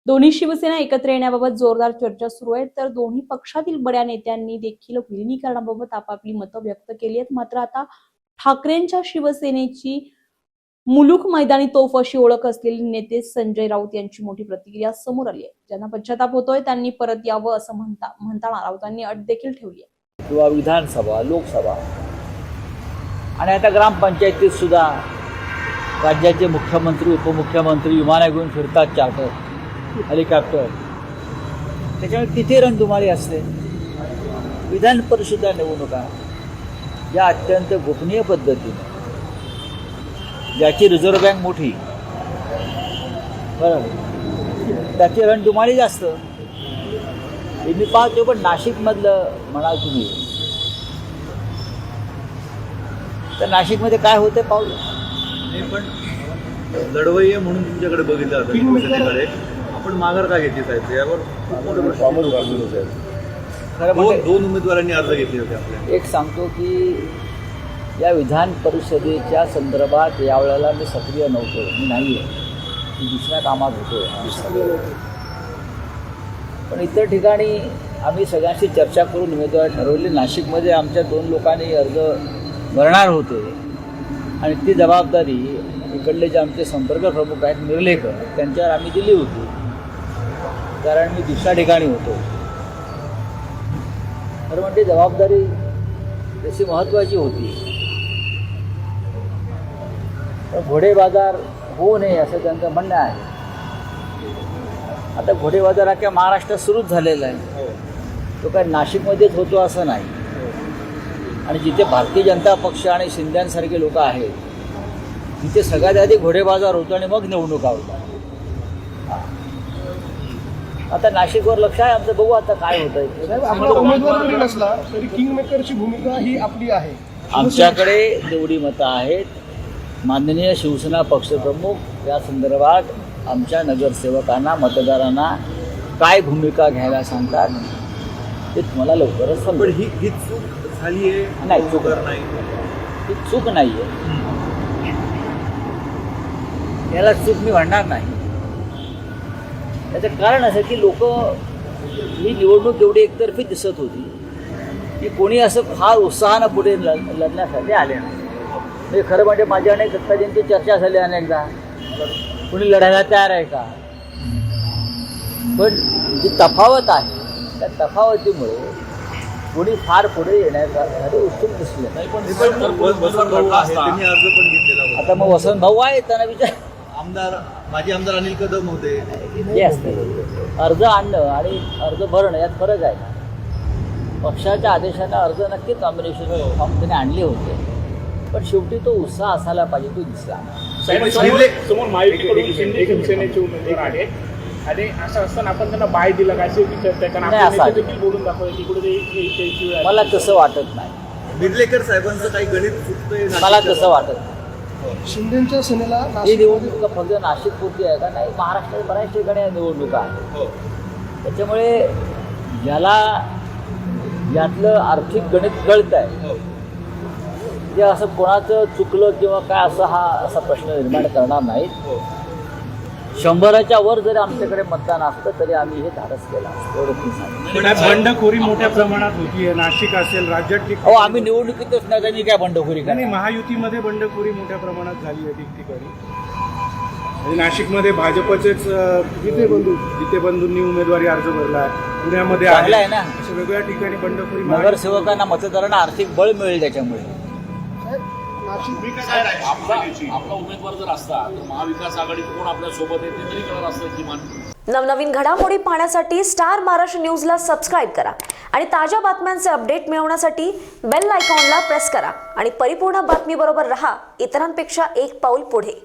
दोन्ही शिवसेना एकत्र येण्याबाबत जोरदार चर्चा सुरू आहे, तर दोन्ही पक्षातील बड्या नेत्यांनी देखील विलिनीकरणाबाबत आपापली मतं व्यक्त केली आहेत. मात्र आता ठाकरेंच्या शिवसेनेची मुलूक मैदानी तोफ अशी ओळख असलेले नेते संजय राऊत यांची मोठी प्रतिक्रिया समोर आली आहे. ज्यांना पश्चाताप होतोय त्यांनी परत यावं असं म्हणताना राऊतांनी अट देखील ठेवली आहे. किंवा विधानसभा, लोकसभा आणि आता ग्रामपंचायतीत सुद्धा राज्याचे मुख्यमंत्री, उपमुख्यमंत्री विमानं घेऊन फिरतात, चार्टर, हेलिकॉप्टर. त्याच्यामुळे तिथे रणधुमाळी असते. विधान परिषद निवडणुका या अत्यंत गोपनीय पद्धतीने, ज्याची रिझर्व्ह बँक मोठी, बरं, त्याची रणधुमाळी जास्त. हे मी पाहतो. पण नाशिकमधलं म्हणाल तुम्ही, तर नाशिकमध्ये काय होतं पाहू. पण लढवय्ये म्हणून तुमच्याकडे बघितलं जातं शिवसेनेकडे, आपण माघार का घेतली साहेब यावर दोन उमेदवारांनी अर्ज घेतले होते आपल्या. एक सांगतो की या विधान परिषदेच्या संदर्भात यावेळेला मी सक्रिय नव्हतो. मी नाही आहे, मी दुसऱ्या कामात होतो. पण इतर ठिकाणी आम्ही सगळ्यांशी चर्चा करून उमेदवार ठरवले. नाशिकमध्ये आमच्या 2 लोकांनी अर्ज भरणार होते आणि ती जबाबदारी इकडले जे आमचे संपर्क प्रमुख आहेत निर्लेकर, त्यांच्यावर आम्ही दिली होती, कारण मी दुसऱ्या ठिकाणी होतो. तर म्हणजे जबाबदारी तशी महत्त्वाची होती. पण घोडेबाजार होऊ नये असं त्यांचं म्हणणं आहे. आता घोडेबाजार अख्ख्या महाराष्ट्रात सुरूच झालेला आहे. तो काय नाशिकमध्येच होतो असं नाही. आणि जिथे भारतीय जनता पक्ष आणि शिंद्यांसारखे लोक आहेत तिथे सगळ्यात आधी घोडेबाजार होतो आणि मग निवडणुका होतात. आता नाशिकवर लक्ष आहे आमचं. बघू आता काय होतंय. आपला उमेदवार जरी नसला तरी किंग मेकरची भूमिका ही आपली आहे. आमच्याकडे तेवढी मतं आहेत. माननीय शिवसेना पक्षप्रमुख या संदर्भात आमच्या नगरसेवकांना, मतदारांना काय भूमिका घ्यायला सांगतात ते तुम्हाला लवकरच पण समजेल. ही चूक झाली आहे. नाही, चूक नाही, ही चूक नाही आहे. याला चूक मी म्हणणार नाही. त्याचं कारण असं की लोक ही निवडणूक एवढी एकतर्फी दिसत होती की कोणी असं फार उत्साहानं पुढे लढण्यासाठी आले नाही. म्हणजे खरं म्हणजे माझ्या अनेक दत्ताजींची चर्चा झाली अनेकदा, कोणी लढायला तयार आहे का. पण जी तफावत आहे त्या तफावतीमुळे कोणी फार पुढे येण्यासाठी उत्सुक दिसले नाही. त्यांनी अर्ज पण घेतलेला होता. आता मग वसंत भाऊ आहे, त्यांना विचार. माजी आमदार अनिल कदम होते. हे असतं अर्ज आणणं आणि अर्ज भरणं यात फरक आहे ना. पक्षाच्या आदेशानं अर्ज नक्की कॉम्बिनेशन फॉर्म त्याने आणले होते, पण शेवटी तो उत्साह असायला पाहिजे, तो दिसला. समोर महायुतीकडून शिवसेनेचे उमेदवार आहेत आणि असं असताना आपण त्यांना बाय दिला काय विचारताय, कारण आपण देखील बोलून दाखवलं तिकडे. मला तसं वाटत नाही. बिर्लेकर साहेबांचं काही गणित चुकतंय. मला तसं वाटत नाही. शिंदेच्या सेनेला ही निवडणूक फक्त नाशिकपुरती आहे का? नाही, महाराष्ट्रात बऱ्याच ठिकाणी या निवडणुका आहेत. त्याच्यामुळे ज्याला यातलं आर्थिक गणित कळत आहे ते असं कोणाचं चुकलं किंवा काय असं असा प्रश्न निर्माण करणार नाहीत. 100च्या वर जरी आमच्याकडे मतदान असतं तरी आम्ही हे धाडस केलं असतं, एवढं मी सांगतो. बंडखोरी मोठ्या प्रमाणात होती, नाशिक असेल, राज्यात हो, आम्ही निवडणुकीतच नाही काय बंडखोरी नाही. महायुतीमध्ये बंडखोरी मोठ्या प्रमाणात झाली आहे ठिकठिकाणी. आणि नाशिकमध्ये भाजपचेच जिथे बंधूंनी उमेदवारी अर्ज भरला आहे, पुण्यामध्ये आहे ना. अशा वेगवेगळ्या ठिकाणी बंडखोरी. नगरसेवकांना, मतदारांना आर्थिक बळ मिळेल त्याच्यामुळे. आपला उमेदवार जर असता तर महाविकास आघाडी कोण आपल्या सोबत आहे ते तरी कळणार असतं किमान. नवनवीन घडामोडी पाहण्यासाठी स्टार महाराष्ट्र न्यूजला सबस्क्राईब करा आणि ताज्या बातम्यांचे अपडेट मिळवण्यासाठी बेल आयकॉनला प्रेस करा आणि परिपूर्ण बातमी बरोबर रहा, इतरांपेक्षा एक पाऊल पुढे.